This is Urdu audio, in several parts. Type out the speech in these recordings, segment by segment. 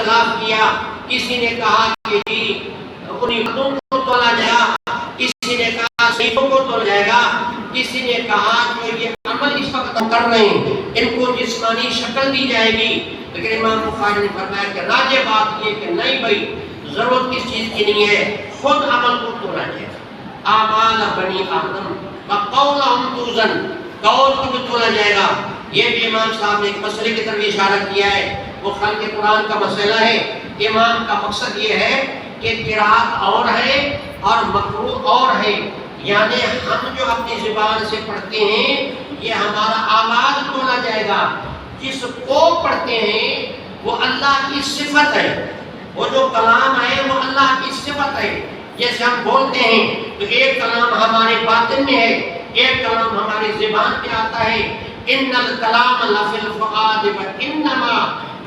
اختلاف کیا، کسی نے کہا کہ جی انہیں خطوں کو تولا جائے گا، کسی نے کہا صحیفوں کو تولا جائے گا، کسی نے کہا جو یہ عمل اس وقت ہم کر رہے ہیں ان کو جسمانی شکل دی جائے گی، لیکن امام بخاری نے فرمایا کہ راجح بات یہ کہ نہیں بھائی، ضرورت کس چیز کی نہیں ہے، خود عمل کو تولا جائے گا۔ اعمال بنی آدم وقولہم توزن، قول کو بھی تولا جائے گا۔ یہ بھی امام صاحب نے ایک مسئلے کی طرف اشارہ کیا ہے، وہ خلق قرآن کا مسئلہ ہے۔ امام کا مقصد یہ ہے کہ قرات اور ہے اور مقروء اور ہے، یعنی ہم جو اپنی زبان سے پڑھتے ہیں یہ ہمارا آواز تولا جائے گا، جس کو پڑھتے ہیں وہ اللہ کی صفت ہے، وہ جو کلام ہے وہ اللہ کی صفت ہے۔ جیسے ہم بولتے ہیں تو ایک کلام ہمارے باطن میں ہے، ایک کلام ہماری زبان پہ آتا ہے۔ ان الکلام لفی الفؤاد وانما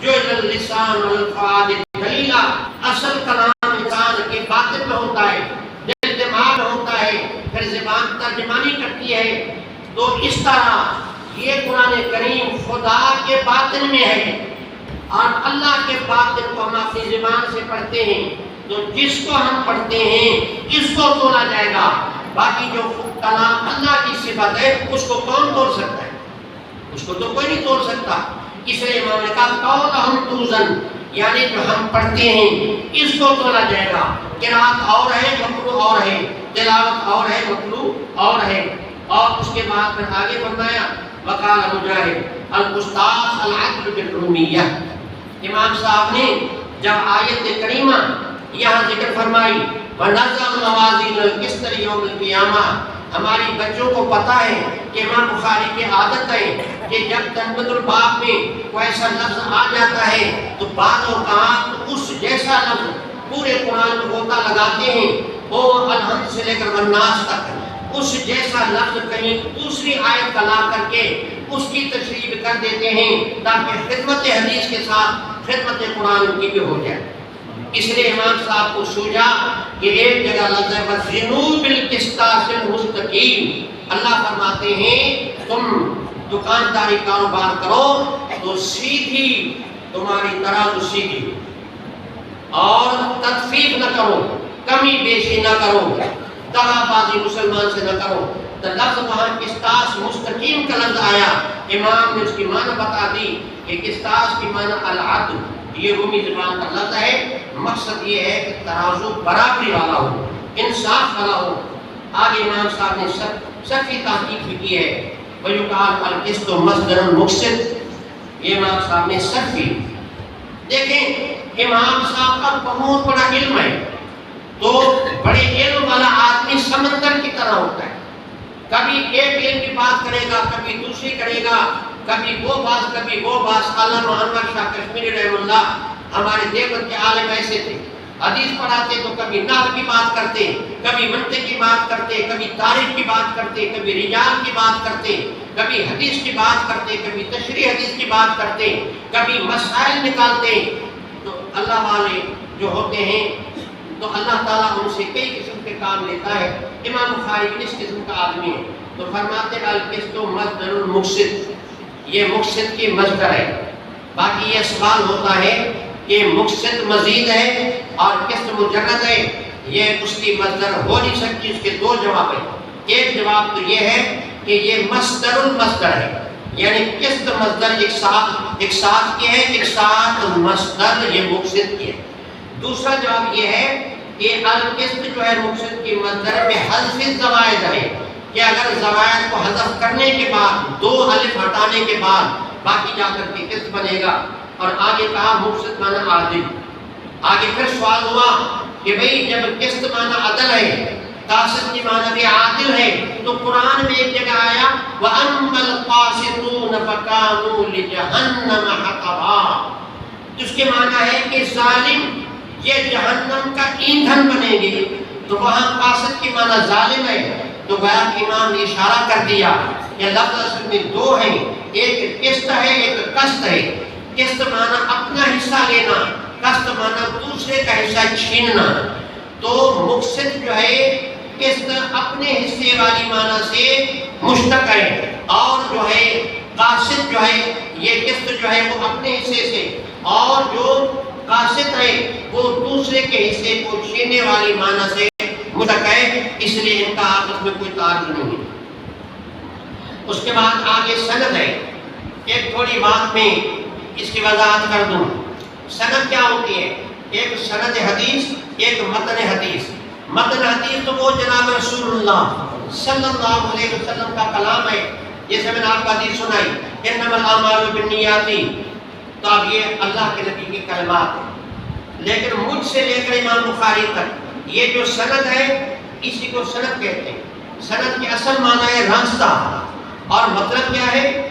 جعل اللسان والفؤاد دلیلا، اصل کلام انسان کے باطن میں ہوتا ہے، دل دماغ میں ہوتا ہے، پھر زبان ترجمانی کرتی ہے۔ تو اس طرح یہ قرآن کریم خدا کے باطن میں ہے اور اللہ کے باطن کو ہم اپنی زبان سے پڑھتے ہیں، تو جس کو ہم پڑھتے ہیں اس کو تولا جائے گا۔ باقی جو کلام اللہ کی صفت ہے اس کو کون توڑ سکتا ہے؟ اس کو تو کوئی نہیں توڑ سکتا۔ اس لیے امام نے کہا قولہم توزن، یعنی جو ہم پڑھتے ہیں اس کو تولا جائے گا۔ قرات اور ہے، مقروء اور ہے، تلاوت اور ہے، مقروء اور ہے۔ اور اس کے بعد پھر آگے فرمایا وقال مجاہد الاستاذ العدل بالرومیہ۔ امام صاحب نے جب آیت کریمہ یہاں ذکر فرمائی وَنَزَّلْ مَوَازِينَ الْقِسْطِ لِيَوْمِ الْقِيَامَةِ، ہماری بچوں کو پتہ ہے کہ امام بخاری کی عادت ہے کہ جب تنبیۃ الباب میں کوئی ایسا لفظ آ جاتا ہے تو بعض اوقات اس جیسا لفظ پورے قرآن میں ہوتا لگاتے ہیں، اور الحمد سے لے کر والناس تک اس جیسا لفظ کہیں دوسری آیت کا لا کر کے اس کی تشریح کر دیتے ہیں تاکہ خدمت حدیث کے ساتھ خدمت قرآن کی بھی ہو جائے۔ اس لیے امام صاحب کو سوچا کہ ایک جگہ لفظ ہے وَزِنُوا بِالْقِسْطَاسِ الْمُسْتَقِيمِ، اللہ فرماتے ہیں تم دکانداری کاروبار کرو تو سیدھی تمہاری ترازو سیدھی، اور تطفیف نہ کرو، کمی بیشی نہ کرو، دغا بازی مسلمان سے نہ کرو۔ تو لفظ وہاں قسطاس مستقیم کا لفظ آیا، امام نے اس کی معنی بتا دی کہ قسطاس کی معنی العدل، یہ رومی زبان کا لفظ ہے، مقصد یہ ہے کہ ترازو برابری والا ہو، انصاف والا ہو۔ آگے امام صاحب نے سخی تحقیق بھی کی ہے، وَيُقَالُ الْقِسْطُ مَصْدَرٌ مُقْسِطٌ، یہ امام صاحب نے سخی۔ دیکھیں امام صاحب کا بہت بڑا علم ہے، تو بڑے علم والا آدمی سمندر کی طرح ہوتا ہے، کبھی ایک علم کی بات کرے گا، کبھی دوسری کرے گا، کبھی وہ بات کبھی وہ بات۔ علامہ انور شاہ کشمیری رحمہ اللہ ہمارے دیوبند کے عالم ایسے تھے، حدیث پڑھاتے تو کبھی نحو کی بات کرتے، کبھی منطق کی بات کرتے، کبھی تاریخ کی بات کرتے، کبھی رجال کی بات کرتے، کبھی حدیث کی بات کرتے، کبھی تشریح حدیث کی بات کرتے، کبھی مسائل نکالتے۔ تو اللہ والے جو ہوتے ہیں تو اللہ تعالیٰ ان سے کئی قسم کے کام لیتا ہے۔ امام بخاری اس قسم کا آدمی ہے، تو فرماتے ہیں القسط مصدر المقسط، یہ مقسط کی مصدر ہے۔ باقی یہ سوال ہوتا ہے کہ مقسط مزید ہے اور قسط مجرد ہے، یہ اس کی مصدر ہو نہیں سکتی۔ اس کے دو جواب ہیں، ایک جواب تو یہ ہے کہ یہ مصدر المصدر ہے، یعنی قسط مصدر ایک ساتھ کی ہے، ایک ساتھ مصدر یہ مقسط کی ہے۔ دوسرا جواب یہ ہے کہ القسط جو ہے مقسط کی مصدر میں حذف الزوائد ہے، کہ اگر زوائد کو حذف کرنے کے بعد دو الف ہٹانے کے بعد باقی جا کر کے قسط بنے گا۔ اور آگے کہا مقسط معنی عادل۔ آگے پھر سوال ہوا کہ بھئی جب قسط معنی عدل ہے، قاسط کی معنی بھی عادل ہے، تو قرآن میں ایک جگہ آیا وَأَمَّا الْقَاسِطُونَ فَكَانُوا لِجَهَنَّمَ حَطَبًا، اس کے معنی ہے کہ ظالم یہ جہنم کا ایندھن بنیں گے، تو وہاں قاسط کی معنی ظالم ہے۔ تو گویا کہ امام نے اشارہ کر دیا کہ لفظ اصل میں دو ہیں، ایک قسط ہے ایک قسط ہے۔ قسط معنی اپنا حصہ لینا، قسط معنی دوسرے کا حصہ چھیننا۔ تو مقسط جو ہے قسط اپنے حصے والی معنی سے مشتق ہے، اور جو ہے قاسط جو ہے یہ قسط جو ہے وہ اپنے حصے سے، اور جو قاسط ہے وہ دوسرے کے حصے کو چھیننے والی معنی سے مشتق ہے، اس لیے ان کا آپس میں کوئی تعلق نہیں ہے۔ اس کے بعد آگے سند ہے، ایک تھوڑی بات میں اس کی وضاحت کر دوں۔ سند کیا ہوتی ہے؟ ایک سند حدیث، ایک متن حدیث۔ متن حدیث تو وہ جناب رسول اللہ صلی اللہ علیہ وسلم کا کلام ہے، جیسے میں نے آپ کو حدیث سنائی انما الاعمال بالنیات، تو اب یہ اللہ کے نبی کی کلمات ہیں۔ لیکن مجھ سے لے کر امام بخاری تک یہ جو سند ہے اسی کو سند کہتے ہیں۔ سند کی اصل معنی ہے راستہ، اور مطلب کیا ہے؟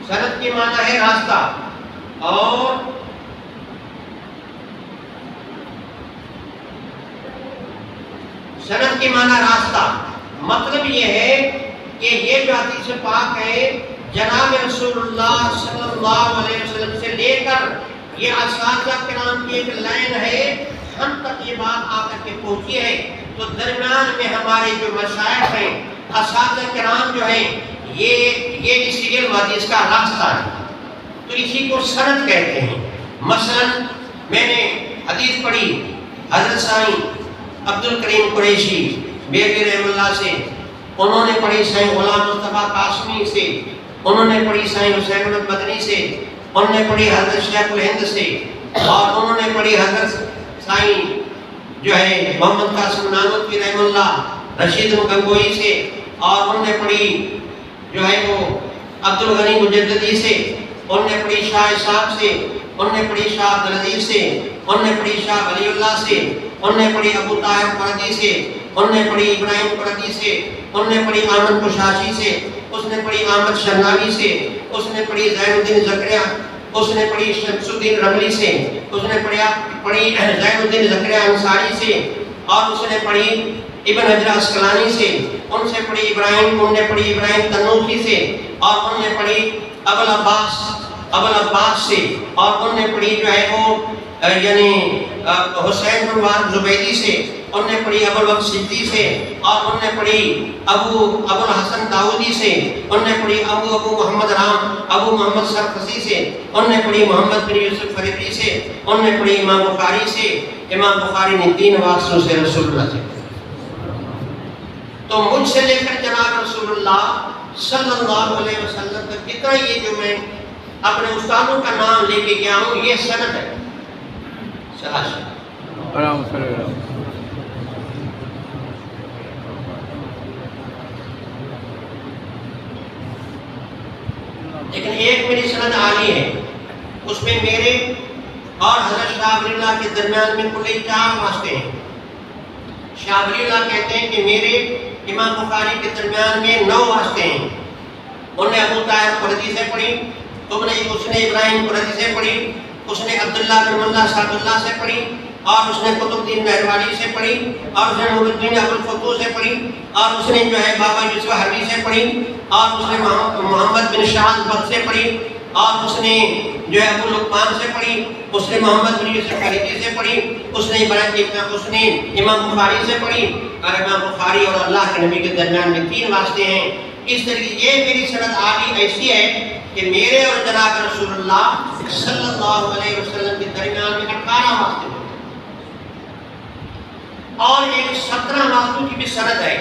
سند کی معنی ہے راستہ، اور سند کی معنی راستہ، مطلب یہ ہے کہ یہ جو حدیث پاک ہے جناب رسول اللہ صلی اللہ علیہ وسلم سے لے کر یہ اساتذہ کرام کی ایک لائن ہے، ہم تک یہ بات آ کر کے پہنچی ہے، تو درمیان میں ہمارے جو مشائخ ہیں، اساتذہ کرام جو ہیں، یہ اسی علم حدیث کا راستہ ہے، تو اسی کو سند کہتے ہیں۔ مثلا میں نے حدیث پڑھی حضرت سائیں عبد الکریم قریشی بیگی رحم اللہ سے، انہوں نے پڑھی سائیں غلام مصطفیٰ قاسمی سے، انہوں نے پڑھی سائیں حسین احمد مدنی سے، انہوں نے پڑھی حضرت شیخ الہند سے، اور انہوں نے پڑھی حضرت سائیں جو ہے محمد قاسم نانوتوی رحم اللہ رشید گنگوئی سے، اور انہوں نے پڑھی جو ہے وہ عبد الغنی مجددی سے، انہوں نے پڑھی شاہ صاحب سے، انہوں نے پڑھی شاہ عبدالعزیز سے، انہوں نے پڑھی شاہ ولی اللہ سے، انہوں نے پڑھی ابو طاہر قردی سے، انہوں نے پڑھی ابراہیم قردی سے، انہوں نے پڑھی احمد کشاشی سے، اس نے پڑھی احمد شناوی سے، اس نے پڑھی زین الدین زکریا، اس نے پڑھی شمس الدین رملی سے، اس نے پڑھی زین الدین زکریا انصاری سے، اور اس نے پڑھی ابن حجر اسقلانی سے، ان سے پڑھی انہوں نے پڑھی ابراہیم تنوخی سے، اور انہوں نے پڑھی ابو العباس سے، اور انہوں نے پڑھی جو ہے وہ یعنی حسین بن وہب زبیدی سے، انہوں نے پڑھی ابو الوقت صدی سے، اور انہوں نے پڑھی ابو الحسن داؤدی سے، انہوں نے پڑھی ابو محمد سرخسی سے، انہوں نے پڑھی محمد بن یوسف فریدی سے، انہوں نے پڑھی امام بخاری سے۔ امام بخاری نے 3 واسطوں سے رسول اللہ سے، تو مجھ سے لے کر جناب رسول اللہ صلی اللہ علیہ وسلم تک جتنا یہ جو میں اپنے استادوں کا نام لے کے گیا ہوں یہ سند ہے۔ لیکن ایک میری سند عالی ہے، اس میں میرے اور حضرت شاہ ولی اللہ کے درمیان میں کل 4 واسطے ہیں۔ شاہ ولی اللہ کہتے ہیں کہ میرے امام بخاری کے درمیان میں 9 واسطے ہیں۔ انہوں نے ابو طاہر قردی سے پڑھی، اس نے ابراہیم قردی سے پڑھی، اس نے عبداللہ بن ملا سعد اللہ سے پڑھی، اور اس نے قطب الدین مہروانی سے پڑھی، اور اس نے نور الدین ابو الفتوح سے پڑھی، اور اس نے جو ہے بابا یوسف حربی سے پڑھی، اور اس نے محمد بن شاہد بخت سے پڑھی، اور اس نے جو ہے ابو لقمان سے پڑھی، اس نے محمد بن یوسف فریدی سے پڑھی، اس نے امام بخاری سے پڑھی، اور امام بخاری اور اللہ کے نبی کے درمیان میں 3 واسطے ہیں۔ اس طریقے یہ میری سند عالی ایسی ہے کہ میرے اور جناب رسول اللہ صلی اللہ علیہ وسلم کے درمیان میں 18 واسطے ہیں، اور ایک 17 واسطوں کی بھی سند ہے۔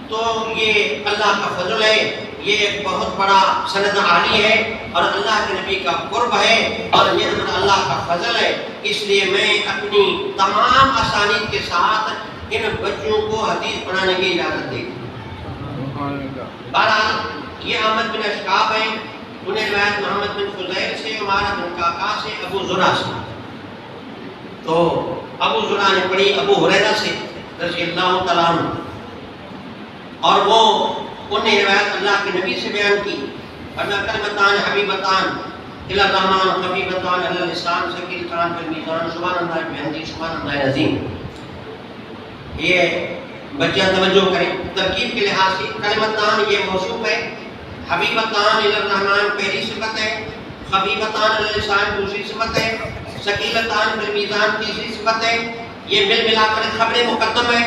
تو یہ اللہ کا فضل ہے، یہ ایک بہت بڑا سند عالی ہے، اور اللہ کے نبی کا قرب ہے، اور یہ اللہ کا فضل ہے۔ اس لیے میں اپنی تمام اسانید کے ساتھ ان بچوں کو حدیث پڑھانے کی اجازت دیتا ہوں۔ بہرحال یہ احمد بن اشقاب ہیں، انہیں روایت محمد بن فضیل سے، عمارہ بن قعقاع سے، ابو زرع سے۔ تو ابو زرع نے پڑھی ابو ہریرہ سے رضی اللہ تعالیٰ عنہ، اور وہ انہیں روایت اللہ کے نبی سے بیان کی، فرمایا کلمتان حبیبتان الی الرحمن خفیفتان علی اللسان ثقیلتان فی المیزان سبحان اللہ بحمدہ سبحان اللہ العظیم۔ یہ بچہ توجہ کریں، ترکیب کے لحاظ سے کلمتان یہ موصوف ہے، حبیبتان الی الرحمن پہلی صفت ہے، خفیفتان علی اللسان دوسری صفت ہے، ثقیلتان فی المیزان تیسری صفت ہے۔ یہ مل ملا کر خبر مقدم ہے،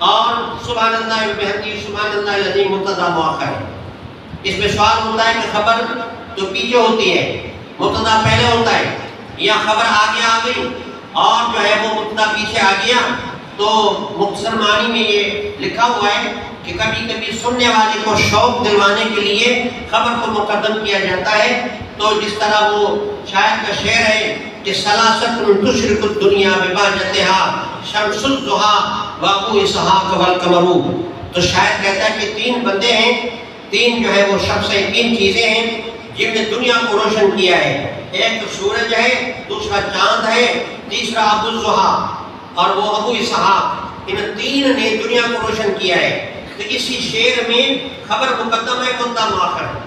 اور سبحان اللہ وبحمدہ سبحان اللہ العظیم مبتدا مؤخر ہے۔ اس میں سوال ہوتا ہے کہ خبر تو پیچھے ہوتی ہے، مبتدا پہلے ہوتا ہے، یا خبر آگے آ گئی اور جو ہے وہ مبتدا پیچھے آ گیا، تو مختصر معنی میں یہ لکھا ہوا ہے کہ کبھی کبھی سننے والے کو شوق دلوانے کے لیے خبر کو مقدم کیا جاتا ہے۔ تو جس طرح وہ شاعر کا شعر ہے کہ سلاست تشرق الدنیا بباجتها شمس الضحى وابو اسحاق والقمر، تو شاعر کہتا ہے کہ تین بندے ہیں، تین جو ہے وہ شخص ہیں، تین چیزیں ہیں جن نے دنیا کو روشن کیا ہے، ایک سورج ہے، دوسرا چاند ہے، تیسرا ابو الضحى اور وہ ابو اسحاق، ان تین نے دنیا کو روشن کیا ہے۔ تو اسی شعر میں خبر مقدم ہے، مبتدا مؤخر ہے،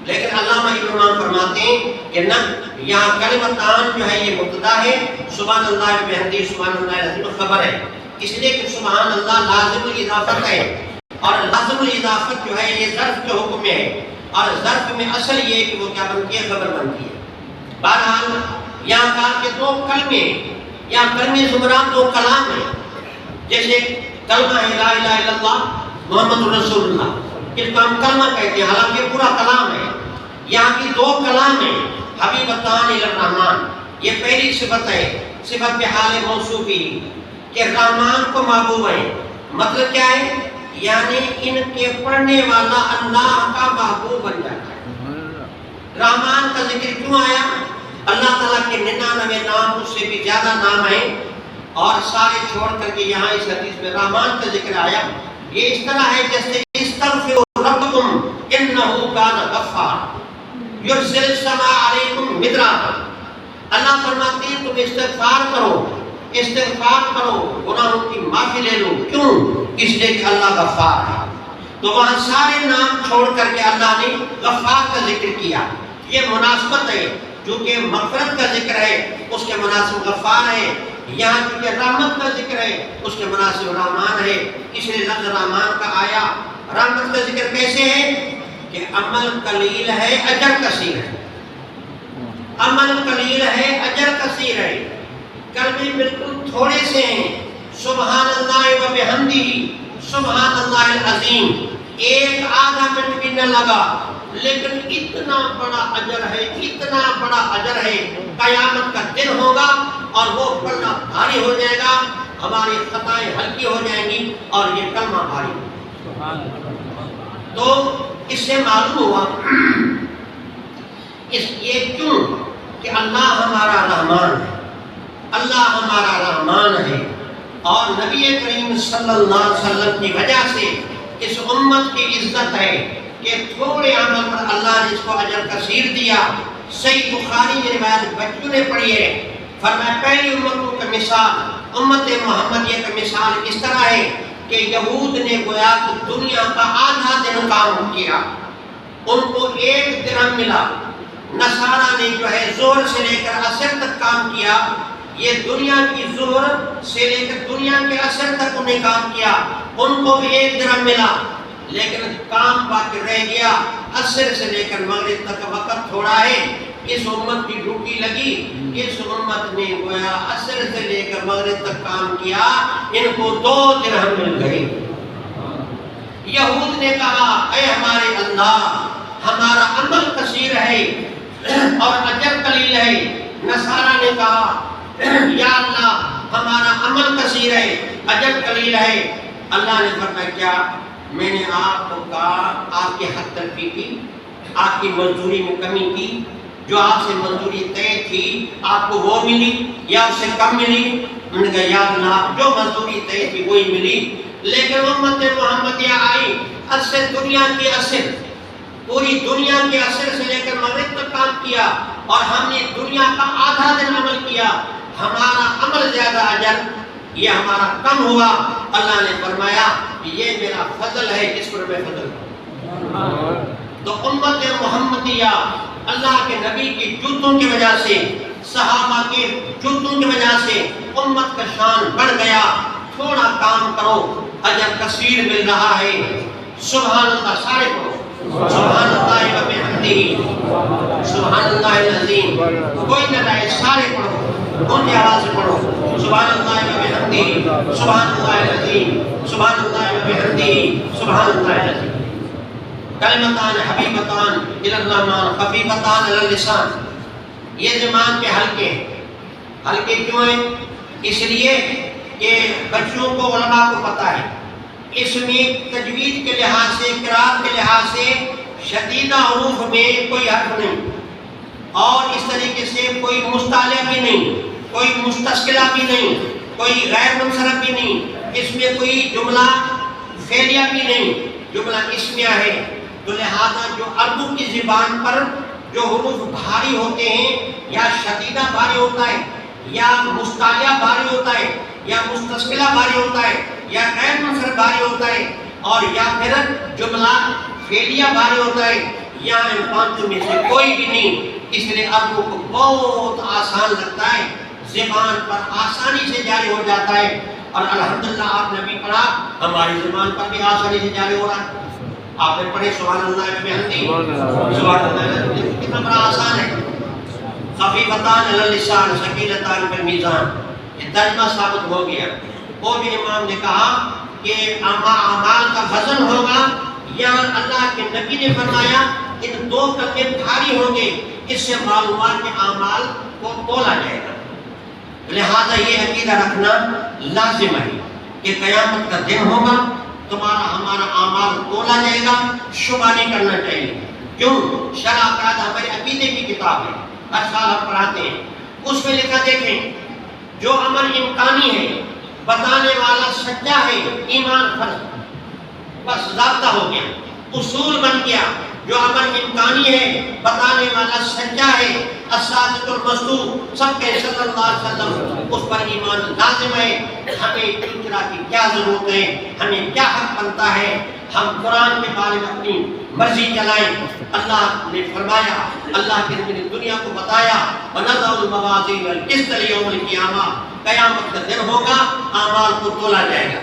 لیکن علامہ ابن امام فرماتے ہیں کہ نہ، یہاں کلمتان جو ہے یہ مبتدا ہے، سبحان اللہ وبحمدہ سبحان اللہ العظیم خبر ہے، اس لیے کہ سبحان اللہ لازم الاضافت ہے، اور لازم الاضافت جو ہے یہ ظرف کے حکم میں ہے، اور ظرف میں اصل یہ ہے کہ وہ کیا بنتی ہے، خبر بنتی ہے۔ بہرحال یہاں کہا کہ دو کلمے یا کلمے زمرات دو کلام ہیں، جیسے کلمہ ہے لا الہ الا اللہ محمد رسول اللہ، اس کو ہم کلمہ کہتے ہیں، حالانکہ پورا کلام ہے۔ یہاں کی دو کلام ہیں، حبیبتان الی الرحمن، یہ پہلی صفت ہے، صفت پہ حال موصوفی کہ رحمان کو محبوب ہے۔ مطلب کیا ہے؟ یعنی ان کے پڑھنے والا اللہ کا محبوب بن جاتا ہے۔ رحمان کا ذکر کیوں آیا؟ اللہ تعالیٰ کے 99 نام، اس سے بھی زیادہ نام ہیں، اور سارے چھوڑ کر کے یہاں اس حدیث میں رحمان کا ذکر آیا۔ یہ اس طرح ہے جیسے استغفروا ربکم انہ کان غفارا یرسل السماء علیکم مدرارا، اللہ فرماتے ہیں تم استغفار کرو، استغفار کرو، گناہوں کی معافی لے لو، کیوں؟ اس لیے کہ اللہ غفار ہے۔ تو وہاں سارے نام چھوڑ کر کے اللہ نے غفار کا ذکر کیا، یہ مناسبت ہے، چونکہ مغفرت کا ذکر ہے اس کے مناسب غفار ہے، یہاں چونکہ رحمت کا ذکر ہے اس کے مناسب رحمان ہے، اس لیے لفظ رحمان کا آیا۔ رحمت کا ذکر کیسے ہے کہ عمل قلیل ہے اجر کثیر ہے، عمل قلیل ہے اجر کثیر ہے، کلمے بالکل تھوڑے سے ہیں، سبحان اللہ و بحمدہ سبحان اللہ العظیم، ایک آدھا منٹ بھی نہ لگا، لیکن اتنا بڑا اجر ہے، اتنا بڑا اجر ہے، قیامت کا دن ہوگا اور وہ پڑھنا بھاری ہو جائے گا، ہماری خطائیں ہلکی ہو جائیں گی اور یہ کلمہ بھاری ہوگا۔ تو اس سے معلوم ہوا یہ کیوں کہ اللہ ہمارا رحمان ہے، اللہ ہمارا رحمان ہے، اور نبی کریم صلی اللہ علیہ وسلم کی وجہ سے اس امت کی عزت ہے کہ تھوڑے عمل پر اللہ نے اس کو اجر کثیر دیا۔ صحیح بخاری میں روایت بچوں نے پڑھی ہے، فرمایا پہلی امتوں کا مثال امت محمدیہ کا مثال اس طرح ہے کہ یہود نے گویا کہ دنیا کا آدھا دن کام کیا، ان کو 1 درہم ملا، نصارہ نے جو ہے ظہر سے لے کر عصر تک کام کیا، یہ دنیا کی ظہر سے لے کر دنیا کے عصر تک انہیں کام کیا، ان کو بھی 1 درہم ملا، لیکن کام باقی رہ گیا، عصر سے لے کر مغرب تک وقت تھوڑا ہے، اس امت کی ڈیوٹی لگی، اس امت نے گویا عصر سے لے کر مغرب تک کام کیا، ان کو 2 درہم مل گئے۔ یہود نے کہا اے ہمارے اللہ ہمارا عمل کثیر ہے اور اجر قلیل ہے، نصارہ نے کہا یا اللہ ہمارا عمل کثیر ہے اجر قلیل ہے، اللہ نے فرمایا کیا میں نے آپ کو کہا آپ کے حق تلفی کی، آپ کی مزدوری میں کمی کی، جو آپ سے مزدوری طے تھی آپ کو وہ ملی یا اس سے کم ملی؟ انہوں نے کہا یا اللہ جو مزدوری طے تھی وہی ملی، لیکن امت محمدیہ آئی، عصر دنیا کی عصر، پوری دنیا کے عصر سے لے کر مغرب تک کام کیا، اور ہم نے دنیا کا آدھا دن عمل کیا، ہمارا عمل زیادہ اجر، یہ ہمارا کم ہوا۔ اللہ نے فرمایا یہ میرا فضل ہے جس پر میں فضل کروں۔ تو امت محمدیہ اللہ کے نبی کی جوتوں کی وجہ سے، صحابہ کے جوتوں کی وجہ سے امت کا شان بڑھ گیا۔ تھوڑا کام کرو اجر کثیر مل رہا ہے۔ سبحان اللہ، سارے پڑھو سبحان اللہ و بحمدہ سبحان اللہ العظیم، کوئی نہ رہے، سارے پڑھو، اونچی آواز سے پڑھو سبحان اللہ و بحمدہ سبحان اللہ العظیم سبحان اللہ و بحمدہ سبحان اللہ العظیم۔ کلمتان حبیبتان الی الرحمن خفیفتان علی اللسان، یہ زبان پہ ہلکے ہیں. ہلکے کیوں ہیں؟ اس لیے کہ بچوں کو علماء کو پتہ ہے اس میں تجوید کے لحاظ سے، قرات کے لحاظ سے شدیدہ حروف میں کوئی حرف نہیں، اور اس طریقے سے کوئی مستعلیٰ بھی نہیں، کوئی مستثقلہ بھی نہیں، کوئی غیر منصرف بھی نہیں، اس میں کوئی جملہ فعلیہ بھی نہیں، جملہ اسمیہ ہے. تو لہذا جو عربوں کی زبان پر جو حروف بھاری ہوتے ہیں، یا شدیدہ بھاری ہوتا ہے، یا مستعلیٰ بھاری ہوتا ہے، یا مستثقلہ بھاری ہوتا ہے، یا غیر منصرف بھاری ہوتا ہے، اور یا پھر جملہ فعلیہ بھاری ہوتا ہے، یا ان پانچوں میں سے کوئی بھی نہیں. اس لیے عربوں کو بہت آسان لگتا ہے، زبان پر آسانی سے جاری ہو جاتا ہے. اور الحمدللہ آپ نے بھی پڑھا، ہماری زبان پر بھی آسانی سے جاری ہو رہا ہے. آپ نے پڑھے سبحان اللہ بحمدہ، سبحان اللہ، کتنا بڑا آسان ہے. خفیفتان علی اللسان ثقیلتان فی المیزان، یہ ترجمہ ثابت ہو گیا. وہ بھی امام نے کہا کہ اعمال کا وزن ہوگا، یا اللہ کے نبی نے فرمایا ان دو کلمے بھاری ہوں گے، اس سے معلوم ہوا کہ اعمال کو تولا جائے گا. لہذا یہ عقیدہ رکھنا لازم ہے کہ قیامت کا دن ہوگا، تمہارا ہمارا اعمال تولا جائے گا. شبہ نہیں کرنا چاہیے. کیوں؟ شرع قاعدہ ہمارے عقیدے کی کتاب ہے، ہر سال ہم پڑھاتے ہیں. اس میں لکھا دیکھیں، جو عمل امکانی ہے بتانے والا سچا ہے، ایمان فرض. بس ضابطہ ہو گیا، اصول بن گیا. جو عمل امکانی ہے بتانے والا سچا ہے، الصادق المصدوق، سب کے صلی اللہ علیہ وسلم، اس پر ایمان لازم ہے. ہمیں چنچرا کی کیا ضرورت ہے؟ ہمیں کیا حق بنتا ہے؟ ہم قرآن کے بارے میں اپنی مرضی چلائیں. اللہ نے فرمایا، اللہ کے نبی نے دنیا کو بتایا، وَنَضَعُ الْمَوَازِينَ الْقِسْطَ لِيَوْمِ الْقِيَامَةِ، قیامت کا دن ہوگا، اعمال کو تولا جائے گا.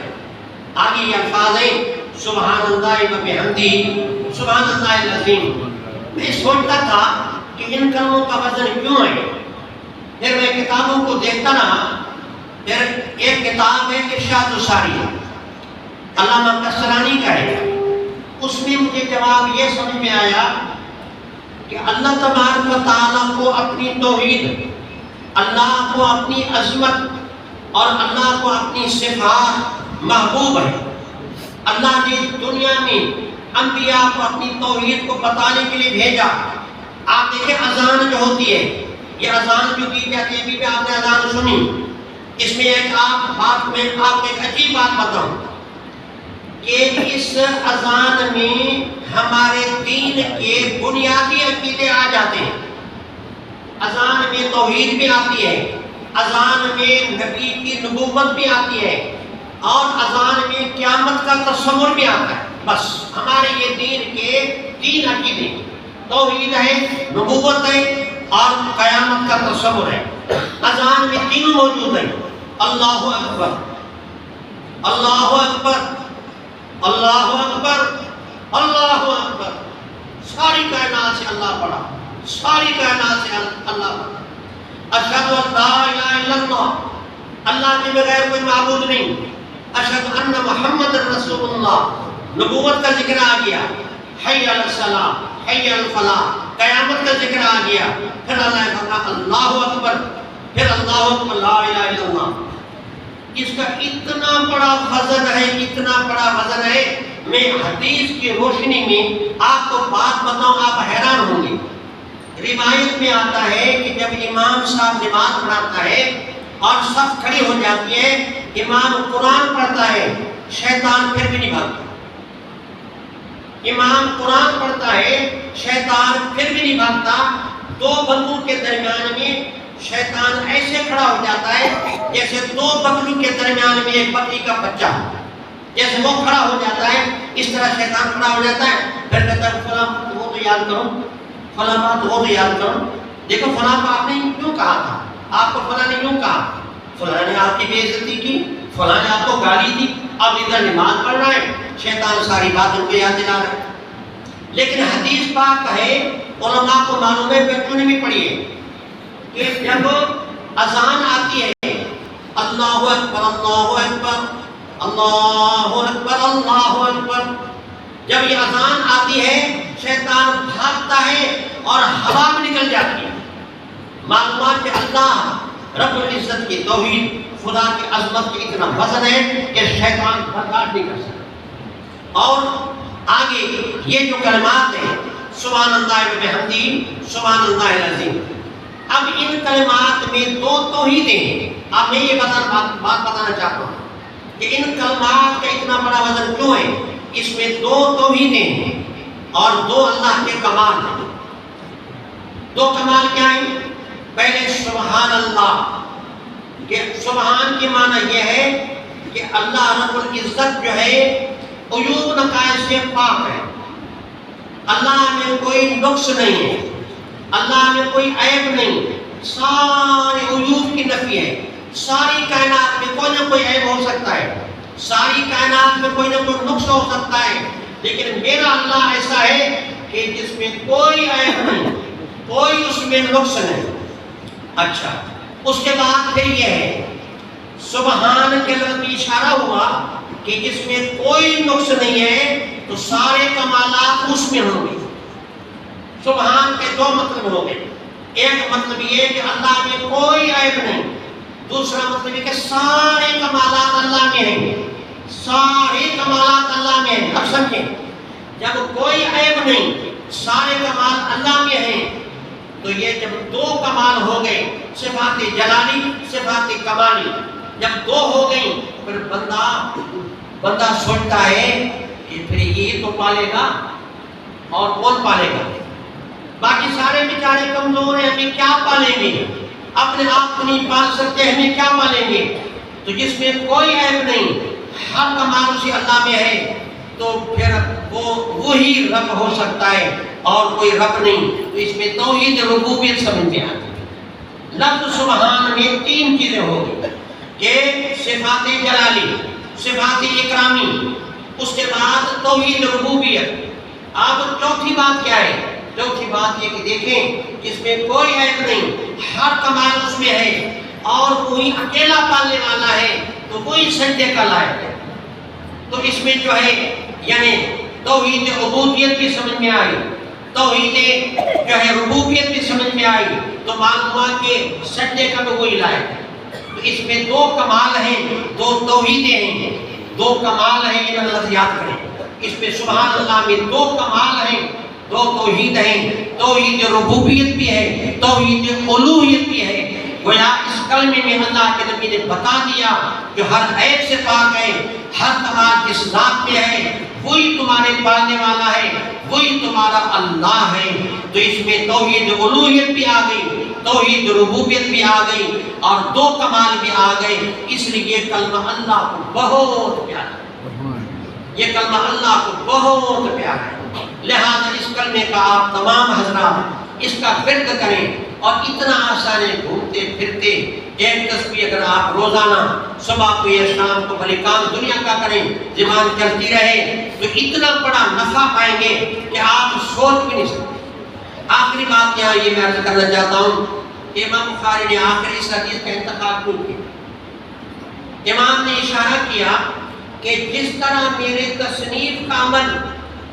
آگے یہ الفاظ ہیں، سبحان اللہ و بحمدہ، سبحان اللہ العظیم. میں سوچتا تھا کہ ان کلموں کا وزن کیوں ہے. پھر میں کتابوں کو دیکھتا رہا. پھر ایک کتاب ہے ارشاد الساری، علامہ کسرانی کا ہے. اس میں مجھے جواب یہ سمجھ میں آیا کہ اللہ تبارک و تعالیٰ کو اپنی توحید، اللہ کو اپنی عظمت اور اللہ کو اپنی صفات محبوب ہے. اللہ نے دنیا میں انبیاء کو اپنی توحید کو بتانے کے لیے بھیجا. آپ دیکھیں اذان جو ہوتی ہے، یہ اذان جو کی جاتی ہے، ابھی آپ نے اذان سنی. اس میں ایک آپ کو ایک عجیب بات بتاؤں کہ اس اذان میں ہمارے دین کے بنیادی عقیدے آ جاتے ہیں. اذان میں توحید بھی آتی ہے، اذان میں نبی کی نبوت بھی آتی ہے، اور اذان میں قیامت کا تصور بھی آتا ہے. بس ہمارے یہ دین کے تین عقیدے، توحید ہے، نبوت ہے، اور قیامت کا تصور ہے. اذان میں تینوں موجود ہیں. اللہ اکبر، اللہ اکبر، اللہ اکبر، اللہ اکبر. ساری کائنات سے اللہ پڑھا، ساری کائنات سے اللہ پڑھا. اشہد ان لا الہ الا اللہ، اللہ کے بغیر کوئی معبود نہیں. اشہد ان محمد رسول اللہ، نبوت کا ذکر آ گیا. حی علی الصلاۃ، حی علی الفلاح، قیامت کا ذکر آ گیا. پھر اللہ نے فرمایا اللہ اکبر، پھر اللہ اکبر، لا الہ الا اللہ. اس کا اتنا بڑا وزن ہے، اتنا بڑا وزن ہے. میں حدیث کی روشنی میں آپ کو بات بتاؤں، آپ حیران ہوں گے. روایت میں آتا ہے کہ جب امام صاحب نماز پڑھاتا ہے اور صف کھڑی ہو جاتی ہے، امام قرآن پڑھتا ہے، شیطان پھر بھی نہیں بھاگتا. امام قرآن پڑھتا ہے، شیطان پھر بھی نہیں بھاگتا. دو بندوں کے درمیان میں شیطان ایسے کھڑا ہو جاتا ہے جیسے دو بکریوں کے درمیان میں ایک بکری کا بچہ، جیسے وہ کھڑا ہو جاتا ہے اس طرح شیطان کھڑا ہو جاتا ہے. پھر کہتا ہے فلاں وہ تو یاد کرو، فلاں بات وہ تو یاد کرو. دیکھو فلاں کو آپ نے کیوں کہا تھا، آپ کو فلاں نے کیوں کہا، فلاں نے آپ کی بے عزتی کی، فلاں نے آپ کو گالی دی. اب ادھر نماز پڑھ رہا ہے، شیطان ساری باتوں کو یاد دلا رہا ہے. لیکن حدیث پاک ہے، علماء کو معلوم ہے، بچوں نے بھی پڑھی ہے کہ جب اذان آتی ہے اللہ اکبر اللہ اکبر اللہ اکبر اللہ اکبر، جب یہ اذان آتی ہے شیطان بھاگتا ہے اور ہوا میں نکل جاتی ہے. معلوم ہوا کہ اللہ رب العزت کی توحید، خدا کی عظمت کی اتنا وزن ہے کہ شیطان برداشت نہیں کر سکتا۔ اور آگے یہ جو کلمات ہیں سبحان اللہ و بحمدہ سبحان اللہ العظیم، اب ان کلمات میں دو توحیدیں ہیں۔ اب میں یہ بات بتانا چاہتا ہوں کہ ان کلمات کا اتنا بڑا وزن کیوں ہے؟ اس میں دو توحیدیں ہیں اور دو اللہ کے کمال ہیں۔ دو کمال کیا ہیں؟ پہلے سبحان اللہ، کہ سبحان کی معنی یہ ہے کہ اللہ رب العزت جو ہے عیوب نقائص سے پاک ہے، اللہ میں کوئی نقص نہیں ہے، اللہ میں کوئی عیب نہیں، سارے عیوب کی نفی ہے۔ ساری کائنات میں کوئی نہ کوئی عیب ہو سکتا ہے، ساری کائنات میں کوئی نہ کوئی نقص ہو سکتا ہے، لیکن میرا اللہ ایسا ہے کہ جس میں کوئی عیب نہیں، کوئی اس میں نقص نہیں۔ اچھا، اس کے بعد پھر یہ ہے سبحان کے لفظ میں اشارہ ہوا کہ جس میں کوئی نقص نہیں ہے تو سارے کمالات اس میں ہوں گے۔ سبحان کے دو مطلب ہو گئے، ایک مطلب یہ کہ اللہ میں کوئی عیب نہیں، دوسرا مطلب یہ کہ سارے کمالات اللہ میں ہیں، سارے کمالات اللہ میں ہیں۔ اب سمجھیں، جب کوئی عیب نہیں، سارے کمال اللہ میں ہیں، تو یہ جب دو کمال ہو گئے، صفات جلالی صفات کمالی، جب دو ہو گئی پھر بندہ سوچتا ہے کہ پھر یہ تو پالے گا اور کون پالے گا؟ باقی سارے بیچارے کمزور ہیں، ہمیں کیا پالیں گے؟ اپنے آپ کو نہیں پال سکتے، ہمیں کیا پالیں گے؟ تو جس میں کوئی عیب نہیں، ہر کمال اسی اللہ میں ہے، تو پھر وہی رب ہو سکتا ہے اور کوئی رب نہیں۔ تو اس میں توحید ربوبیت سمجھ میں آتی ہے۔ لفظ سبحان میں تین چیزیں ہوگی کہ صفات جلالی، صفات اکرامی، اس کے بعد توحید ربوبیت۔ اب چوتھی بات کیا ہے؟ چوتھی بات یہ کہ دیکھیں اس میں کوئی عیب نہیں، ہر کمال اس میں ہے اور وہی اکیلا پالنے والا ہے، تو وہی سجدے کا لائق ہے۔ تو اس میں جو ہے یعنی توحید عبودیت بھی سمجھ میں آئی، توحید جو ہے ربوبیت بھی سمجھ میں آئی، تو معلوم ہوا کہ سجدے کا بھی وہی لائق ہے۔ تو اس میں دو کمال ہیں، دو توحیدیں ہیں، دو کمال ہیں، یہ لفظ یاد کریں۔ اس میں سبحان اللہ میں دو کمال ہیں، دو توحید ہیں، توحید ربوبیت بھی ہے، توحید الوہیت بھی ہے۔ گویا اس کلمے میں اللہ کے نبی نے بتا دیا کہ ہر عیب سے پاک ہے، ہر کمال جس ذات میں ہے وہی تمہارے پالنے والا ہے، وہی تمہارا اللہ ہے۔ تو اس میں توحید الوہیت بھی آ گئی، توحید ربوبیت بھی آ گئی اور دو کمال بھی آ گئے۔ اس لیے یہ کلمہ اللہ کو بہت پیارا ہے، یہ کلمہ اللہ کو بہت پیارا ہے۔ لہذا اس کلمے کا آپ تمام حضرات اس کا ورد کریں، اور اتنا آسان ہے، گھومتے پھرتے ایک تسبیح اگر آپ روزانہ صبح کو یا شام کو بھلے کام دنیا کا کریں، زبان چلتی رہے، تو اتنا بڑا نفع پائیں گے کہ آپ سوچ بھی نہیں سکتے۔ آخری بات یہاں یہ میں عرض کرنا چاہتا ہوں کہ امام بخاری نے آخر اس حدیث کا انتخاب کیوں کیا؟ امام نے اشارہ کیا کہ جس طرح میرے تصنیف کا عمل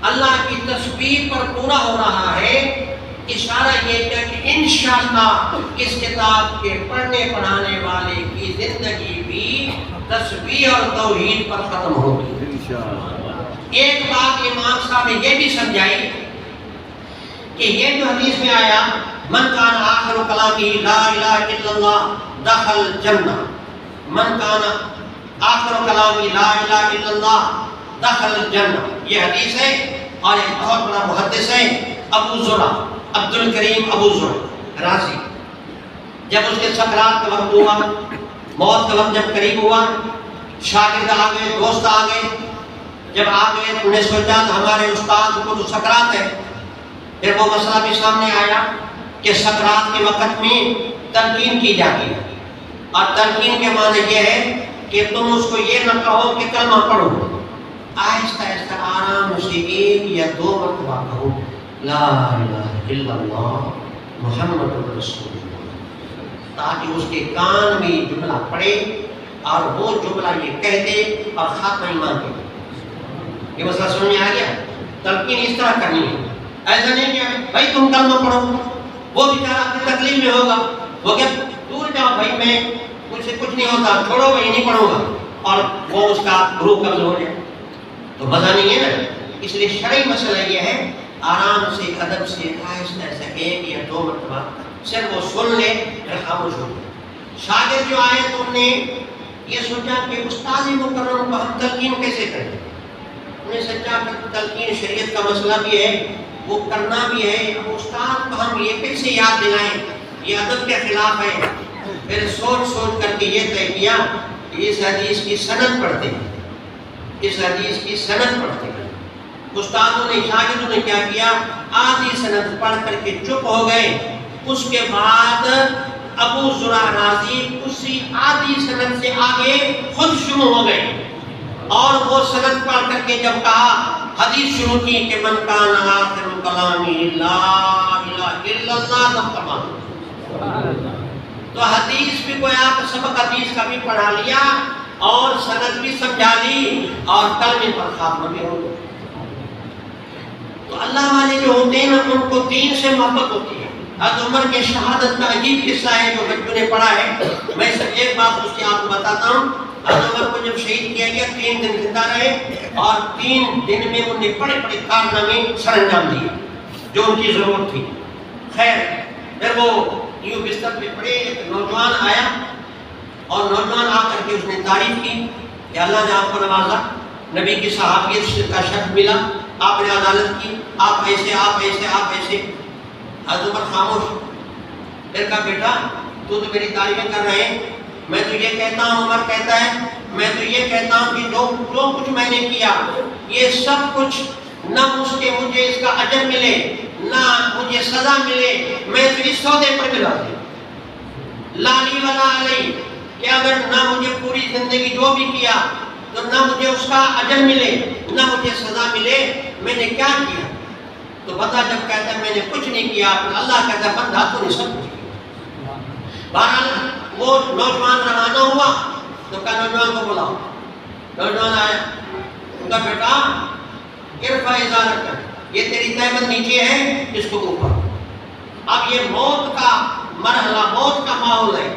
اللہ کی تسبیح پر پورا ہو رہا ہے، اشارہ یہ کیا کہ انشاءاللہ اس کتاب کے پڑھنے پڑھانے والے کی زندگی بھی تسبیح اور توحید پر ختم ہوگی۔ ایک بات امام صاحب نے یہ بھی سمجھائی کہ یہ جو حدیث میں آیا من کان آخر کلامہ لا الہ الا اللہ دخل جنہ، من کان آخر کلامہ لا الہ الا اللہ دخل جنہ، یہ حدیث ہے۔ اور ایک بہت بڑا محدث ہے ابو زرع، عبد الکریم ابو زرع رازی، جب اس کے سکرات کا وقت ہوا، موت کا وقت جب قریب ہوا، شاگرد آ گئے، دوست آ گئے، جب آ گئے تو انہیں سوچا ہمارے استاد کو تو سکرات ہے۔ پھر وہ مسئلہ بھی سامنے آیا کہ سکرات کے وقت میں تلقین کی جاتی ہے، اور تلقین کے معنی یہ ہے کہ تم اس کو یہ نہ کہو کہ کلمہ پڑھو، آہستہ آہستہ آرام سے ایک یا دو مرتبہ کہو لا الہ الا اللہ محمد رسول اللہ، تاکہ اس کے کان میں یہ جملہ پڑے اور وہ جملہ یہ کہہ دے اور خاتمہ ایمان کے دے۔ یہ مسئلہ سمجھ میں آ گیا؟ تلقین اس طرح کرنی ہے، ایسا نہیں کہ بھائی تم کلمہ پڑھو، وہ بیچارہ اپنی تکلیف میں ہوگا، وہ کہ دور جاؤ بھائی، میں مجھ سے کچھ نہیں ہوتا، چھوڑو بھائی نہیں پڑھوں گا، اور وہ اس کا گروہ قبض ہو جائے تو مزہ نہیں ہے نا۔ اس لیے شرعی مسئلہ یہ ہے آرام سے ادب سے آہستہ سے 1 یا 2 مرتبہ صرف وہ سن لے پھر خاموش ہو جائے۔ شاگرد جو آئے تو انہوں نے یہ سوچا کہ استاد مکرم کو ہم تلقین کیسے کریں، انہیں سچا تلقین شریعت کا مسئلہ بھی ہے، وہ کرنا بھی ہے، اب استاد کو ہم یہ کیسے یاد دلائیں، یہ ادب کے خلاف ہے۔ پھر سوچ کر کے یہ طے کیا کہ اس حدیث کی سند پڑھتے ہیں، اس حدیث کی سند پڑھتے ہیں۔ استادوں نے شاگردوں نے کیا کیا، آدھی سند پڑھ کر کے چپ ہو گئے۔ اس کے بعد ابو زرع رازی اسی آدھی سند سے آگے خود شروع ہو گئے، اور وہ سند پڑھ کر کے جب کہا حدیث شروع کی کہ من کان آخر کلامی لا الہ الا اللہ تب تمام، تو حدیث بھی گویا کہ سبق حدیث کا بھی پڑھا لیا اور سند بھی سمجھا لی اور کلمے پر خاتمہ بھی ہو گیا۔ تو اللہ والے جو ہوتے ہیں نا ان کو دین سے محبت ہوتی ہے۔ حضرت عمر کے شہادت کا عجیب قصہ ہے جو بچوں نے پڑھا ہے، میں صرف ایک بات اس کی آپ کو بتاتا ہوں۔ حضرت عمر کو جب شہید کیا گیا 3 دن زندہ رہے، اور 3 دن میں انہوں نے بڑے بڑے کارنامے سر انجام دیے جو ان کی ضرورت تھی۔ خیر پھر وہ یوں بستر پہ پڑے، ایک نوجوان آیا اور نوجوان آ کر کے اس نے تعریف کی کہ اللہ نے آپ کو نوازا، نبی کی صحابیت کا شرف ملا، آپ نے عدالت کی، آپ ایسے آپ ایسے آپ ایسے۔ حضرت عمر خاموش۔ پھر کہا بیٹا تو میری تعریفیں کر رہے ہیں، میں تو یہ کہتا ہوں، عمر کہتا ہے میں تو یہ کہتا ہوں کہ جو کچھ میں نے کیا یہ سب کچھ نہ اس کے مجھے اس کا اجر ملے نہ مجھے سزا ملے، میں تو اس سودے پر ملا لالی ولا علی کہ اگر نہ مجھے پوری زندگی جو بھی کیا تو نہ مجھے اس کا اجر ملے نہ مجھے سزا ملے، میں نے کیا کیا؟ تو بندہ جب کہتا ہے میں نے کچھ نہیں کیا، پھر اللہ کہتا ہے بندہ تو نے سب کچھ کیا۔ بہرحال وہ نوجوان روانہ ہوا تو کہا نوجوان کو بلاؤ۔ نوجوان آیا، کہا بیٹا ارفع ازارک، یہ تیری تہبند نیچے ہے، اس کو اوپر۔ اب یہ موت کا مرحلہ، موت کا ماحول ہے،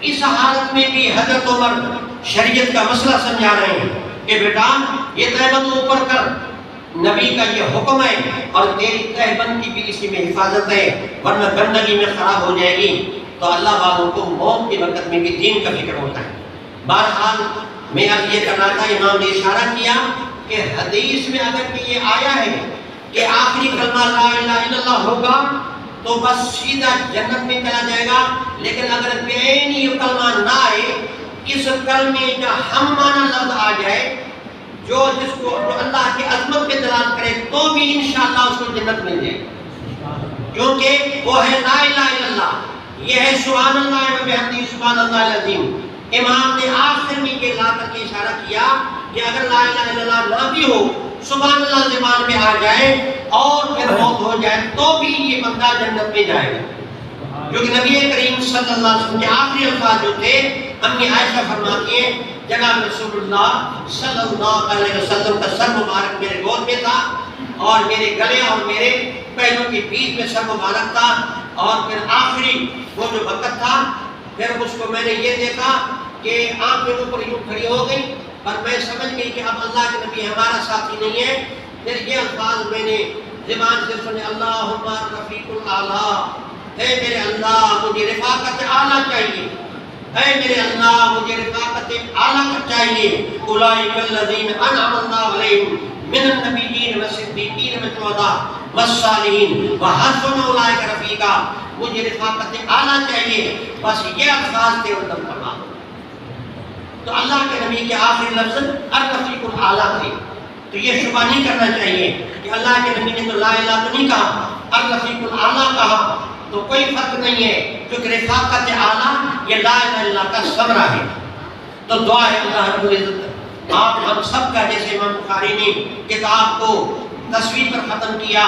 اس حالت میں بھی حضرت عمر شریعت کا مسئلہ سمجھا رہے ہیں کہ بیٹا یہ تہبند اوپر کر، نبی کا یہ حکم ہے، اور تیری تہبند کی بھی اسی میں حفاظت ہے ورنہ گندگی میں خراب ہو جائے گی۔ تو اللہ والوں کو موت کے وقت میں بھی دین کا فکر ہوتا ہے۔ بہرحال میں اب یہ کر رہا تھا، امام نے اشارہ کیا کہ حدیث میں اگر کہ یہ آیا ہے کہ آخری کلمہ لا الہ الا اللہ ہوگا تو بس سیدھا جنت میں چلا جائے گا، لیکن اگر بعین یہ کلمہ نہ آئے، اس کلمے کا ہم معنی لفظ آ جائے جو اللہ کی عظمت پہ دلالت کرے تو بھی انشاءاللہ اس کو جنت مل جائے، کیونکہ وہ ہے لا الہ الا اللہ، یہ ہے سبحان اللہ و بحمدہ سبحان اللہ العظیم۔ امام نے آخر میں یہ لا کر کے اشارہ کیا کہ اگر لا الہ الا اللہ نہ بھی ہو، سبحان اللہ زبان میں آ جائے اور پھر موت ہو جائے تو بھی یہ بندہ جنت میں جائے گا، کیونکہ نبی کریم صلی اللہ علیہ وسلم کے آخری الفاظ جو تھے، امی عائشہ فرماتی ہیں جناب رسول اللہ صلی اللہ علیہ وسلم کا سر مبارک میرے گود میں تھا اور میرے گلے اور میرے پہلوں کے بیچ میں سر مبارک تھا، اور پھر آخری وہ جو وقت تھا پھر اس کو میں نے یہ دیکھا کہ آنکھیں اوپر یوں کھڑی ہو گئی، اور میں سمجھ گئی کہ اب اللہ کے نبی ہمارا ساتھی نہیں ہے۔ پھر یہ الفاظ میں نے زبان سے سنے، اللہم رفیق الاعلیٰ، اے میرے اللہ مجھے رفاقت اعلیٰ چاہیے، اے میرے اللہ مجھے رفاقت اعلیٰ چاہیے۔ اولئک الذین انعم اللہ علیہم من النبیین والصدیقین والشہداء والصالحین وحسن اولئک رفیقا، مجھے رفاقت اعلیٰ چاہیے، بس یہ الفاظ تھے ردم فرما۔ تو اللہ کے نبی کے آخری لفظ الرفیق الاعلیٰ تھے، تو یہ شبہ نہیں کرنا چاہیے کہ اللہ کے نبی نے تو لا الہ تو نہیں کہا، الرفیق الاعلیٰ کہا، تو کوئی فرق نہیں ہے، کیونکہ رفاقت اعلیٰ یہ لا الہ الا اللہ کا ثمرہ ہے۔ تو دعا ہے اللہ رب العزت آپ ہم سب کا، جیسے امام بخاری نے کتاب کو تصویر پر ختم کیا،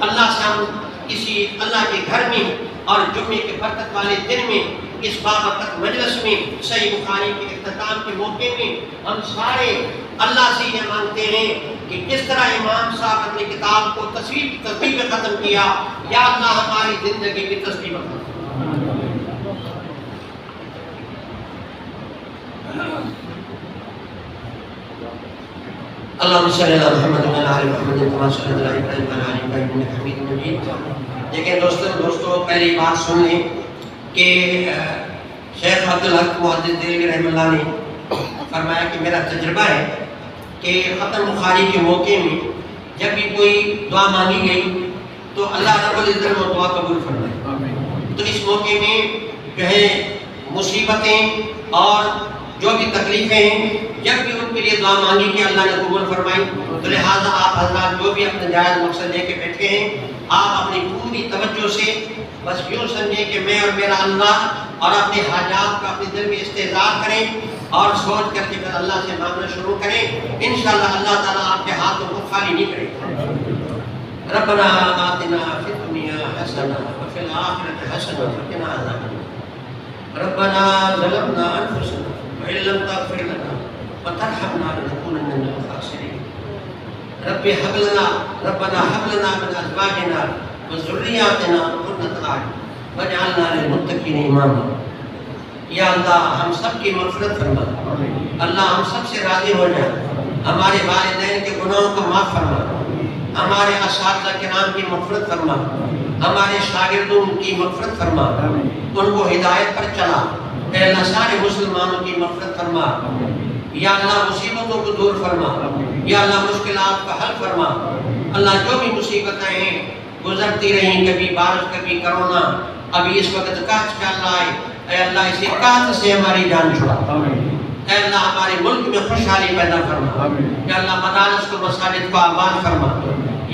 اللہ سے ہم اسی اللہ کے گھر میں اور جمعے کے برکت والے دن میں اس بابرکت مجلس میں صحیح بخاری کے اختتام کے موقع میں ہم سارے اللہ سے یہ مانگتے ہیں کہ جس طرح امام صاحب اپنی کتاب کو تصویر میں ختم کیا، یا اللہ ہماری زندگی کی تصویر ختم اللهم صل علی محمد وعلی آل محمد کما صلیت علی ابراہیم وعلی آل ابراہیم انک حمید مجید. لیکن دوستو پہلی بات سن لیں کہ شیخ عبدالحق محدث دہلوی رحمہ اللہ نے فرمایا کہ میرا تجربہ ہے کہ ختم بخاری کے موقع میں جب بھی کوئی دعا مانگی گئی تو اللہ رب العزت وہ دعا قبول فرمائے. تو اس موقع میں جو ہے مصیبتیں اور جو بھی تکلیفیں ہیں جب بھی ان کے لیے دعا مانگی کہ اللہ نے قبول فرمائی. تو لہٰذا آپ حضرات جو بھی اپنے جائز مقصد لے کے بیٹھے ہیں آپ اپنی پوری توجہ سے بس یوں سمجھیں کہ میں اور میرا اللہ اور اپنے حاجات کا اپنے دل میں استحضار کریں اور سوچ کر کے پھر اللہ سے مانگنا شروع کریں. انشاءاللہ اللہ تعالیٰ آپ کے ہاتھوں کو خالی نہیں کرے گا. ربنا آتنا فی الدنیا حسنہ وفی الآخرۃ حسنہ وقنا عذاب النار. ربنا ظلمنا انفسنا وإن لم تغفر لنا وترحمنا لنكونن من الخاسرين. ربنا هب لنا من أزواجنا وذرياتنا قرة أعين واجعلنا للمتقين إماما. یا اللہ ہم سب کی مغفرت فرما. اللہ ہم سب سے راضی ہو جا. ہمارے والدین کے گناہوں کو معاف فرما. ہمارے اساتذہ کرام کی مغفرت فرما. ہمارے شاگردوں کی مغفرت فرما. ان کو ہدایت پر چلا. اے اللہ سارے مسلمانوں کی مغفرت فرما. یا اللہ مصیبتوں کو دور فرما. یا اللہ مشکلات کا حل فرما. اللہ جو بھی مصیبتیں ہیں گزرتی رہیں, کبھی بارش کبھی کرونا, ابھی اس وقت قحط چل رہا ہے, اے اللہ اسی قحط سے ہماری جان چھڑا. اے اللہ ہمارے ملک میں خوشحالی پیدا فرما. یا اللہ مدارس کو مساجد کو آباد فرما.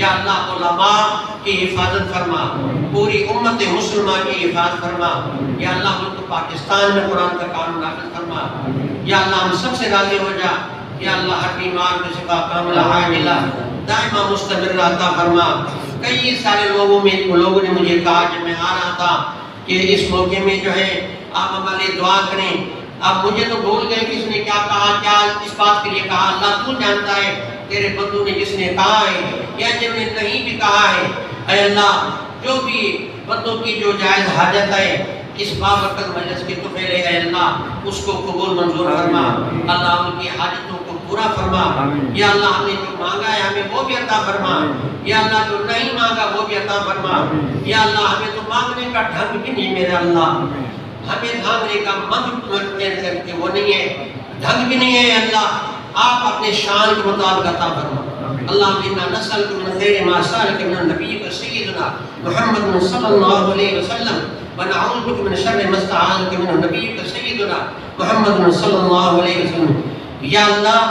یا اللہ علماء کی حفاظت فرما. پوری امت مسلمہ کی حفاظت فرما. یا اللہ ملک پاکستان میں قرآن کا قانون نافذ فرما. یا اللہ ہم سب سے راضی ہو جا. یا اللہ ہر بیمار کو شفا کاملہ عاجلہ دائمہ مستمر عطا فرما. کئی سارے لوگوں نے مجھے کہا جب میں آ رہا تھا کہ اس موقع میں جو ہے آپ ہمارے دعا کریں. اب مجھے تو بھول گئے کس نے کیا کہا, کیا اس بات کے لیے کہا. اللہ تو جانتا ہے تیرے بندوں نے جس نے کہا ہے یا جن نے نہیں بھی کہا ہے. اے اللہ جو بھی بندوں کی جو جائز حاجت ہے اس بابرکت مجلس کی تو پہلے اے اللہ اس کو قبول منظور فرما. اللہ ان کی حاجتوں کو پورا فرما. یا اللہ ہم نے جو مانگا ہے ہمیں وہ بھی عطا فرما. یا اللہ جو نہیں مانگا وہ بھی عطا فرما. یا اللہ ہمیں تو مانگنے کا ڈھنگ بھی نہیں میرے اللہ, ہمیں مانگنے کا منگ وہ نہیں ہے, ڈھنگ بھی نہیں ہے. اللہ آپ اپنے شان کے مطابق عطا فرما. اللہم انا نسألک من خیر ما سألک من نبیک سیدنا محمد صلی اللہ علیہ وسلم ونعوذ بک من شر ما استعاذک من نبیک سیدنا محمد صلی اللہ علیہ وسلم. یا اللہ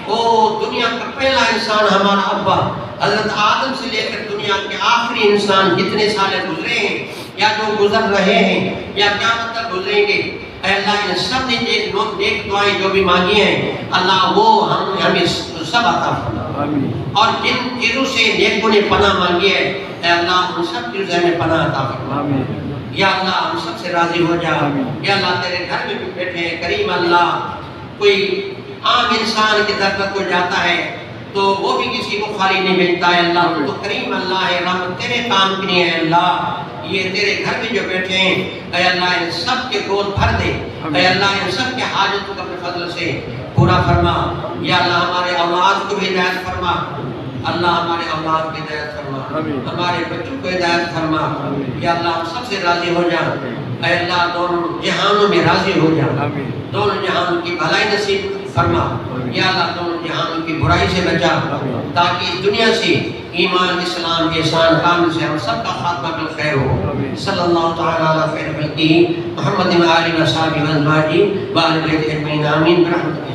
او دنیا کا پہلا انسان ہمارا ابا حضرت آدم سے لے کر دنیا کے آخری انسان جتنے سالے گزرے ہیں یا جو گزر رہے ہیں یا قیامت تک گزریں گے, اے اللہ ان سب نے نیک دعائیں جو بھی مانگی ہیں اللہ وہ ہمیں سب عطا فرما. اور جن چیزوں سے نیکوں نے پناہ مانگی ہے اے اللہ ان سب چیزوں سے ہمیں پناہ عطا فرما. یا اللہ ہم سب سے راضی ہو جا. یا اللہ تیرے گھر میں بھی بیٹھے ہیں کریم اللہ, کوئی عام انسان کے در پر کوئی جاتا ہے تو وہ بھی کسی کو خالی نہیں بھیجتا ہے. اللہ تو کریم اللہ ہے, رحمت تیرے کام کی نہیں ہے. اللہ یہ تیرے گھر میں جو بیٹھے ہیں اے اللہ ان سب کے گود بھر دے. اے اللہ ان سب کے حاجتوں کو اپنے فضل سے پورا فرما. یا اللہ ہمارے اولاد کو بھی ہدایت فرما. اللہ ہمارے اولاد کو ہدایت فرما, ہمارے بچوں کو ہدایت فرما. یا اللہ ہم سب سے راضی ہو جا. اے اللہ دونوں جہانوں میں راضی ہو جا, دونوں جہانوں کی بھلائی نصیب فرما. یا اللہ دونوں جہانوں کی برائی سے بچا تاکہ اس دنیا سے ایمان اسلام احسان کامل سے ہم سب کا خاتمہ بالخیر ہو. صلی اللہ تعالی علی خیر خلقہ محمد و آلہ و صحبہ و ازواجہ و آل بیتہ اجمعین آمین برحمتہ.